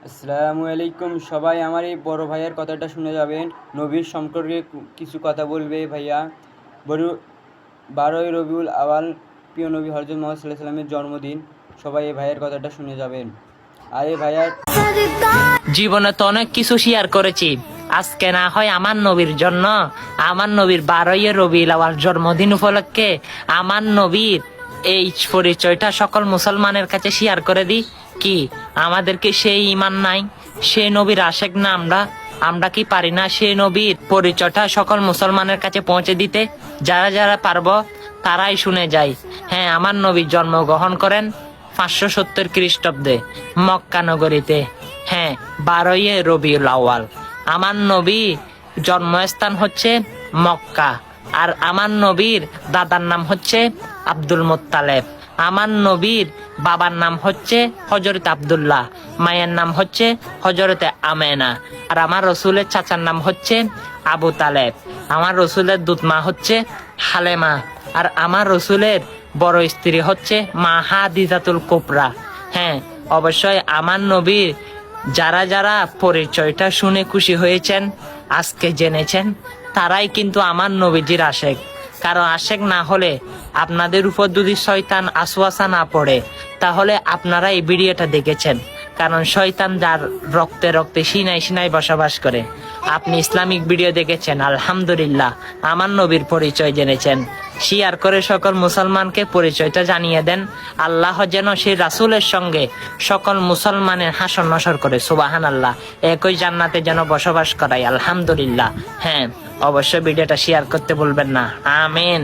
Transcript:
আসসালামু আলাইকুম সবাই, আমার এই বড় ভাইয়ের কথাটা শুনে যাবেন। নবীর সম্পর্কে কিছু কথা বলবে ভাইয়া। বড় 12ই রবিউল আওয়াল প্রিয় নবী হযরত মুহাম্মদ সাল্লাল্লাহু আলাইহি ওয়াসাল্লামের জন্মদিন। সবাই এই ভাইয়ের কথাটা শুনে যাবেন। আর এই ভাইয়ার জীবনে তো অনেক কিছু শেয়ার করেছি, আজকে না হয় আমার নবীর জন্য, আমার নবীর 12ই রবিউল আওয়াল জন্মদিন উপলক্ষে আমার নবীর এই পরিচয়টা সকল মুসলমানের কাছে শেয়ার করে দিই। কি আমাদেরকে সেই ঈমান নাই? সেই নবীর আশেক না আমরা কি পারি না সেই নবীর পরিচয়টা সকল মুসলমানের কাছে পৌঁছে দিতে? যারা যারা পারবো তারাই শুনে যায়। হ্যাঁ, আমার নবী জন্মগ্রহণ করেন 570 খ্রিস্টাব্দে মক্কা নগরীতে। হ্যাঁ, 12ই রবিউল আওয়াল। আমার নবী জন্মস্থান হচ্ছে মক্কা, আর আমার নবীর দাদার নাম হচ্ছে আব্দুল মুত্তালেব। আমার নবীর বাবার নাম হচ্ছে হযরত আব্দুল্লাহ, মায়ের নাম হচ্ছে হযরতে আমেনা, আর আমার রসুলের চাচার নাম হচ্ছে আবু তালেব। আমার রসুলের দুধমা হচ্ছে হালেমা, আর আমার রসুলের বড় স্ত্রী হচ্ছে মা হাদিজাতুল কুবরা। হ্যাঁ, অবশ্যই আমার নবীর যারা যারা পরিচয়টা শুনে খুশি হয়েছেন, আজকে জেনেছেন, তারাই কিন্তু আমার নবীজির আশেক। কারণ আশেক না হলে, আপনাদের উপর যদি শয়তান আসওয়াসা না পড়ে, তাহলে আপনারা এই ভিডিওটা দেখেছেন। কারণ শয়তান যার রক্তে রক্তে সিনাই সিনাই বসবাস করে। আপনি ইসলামিক ভিডিও দেখেছেন, আলহামদুলিল্লাহ, আমার নবীর পরিচয় জেনেছেন। শেয়ার করে সকল মুসলমানকে পরিচয়টা জানিয়ে দেন। আল্লাহ যেন সেই রাসূলের সঙ্গে সকল মুসলমানের হাসর নসর করে, সুবহানাল্লাহ, একই জান্নাতে যেন বসবাস করায়, আলহামদুলিল্লাহ। হ্যাঁ, অবশ্যই ভিডিওটা শেয়ার করতে ভুলবেন না। আমিন।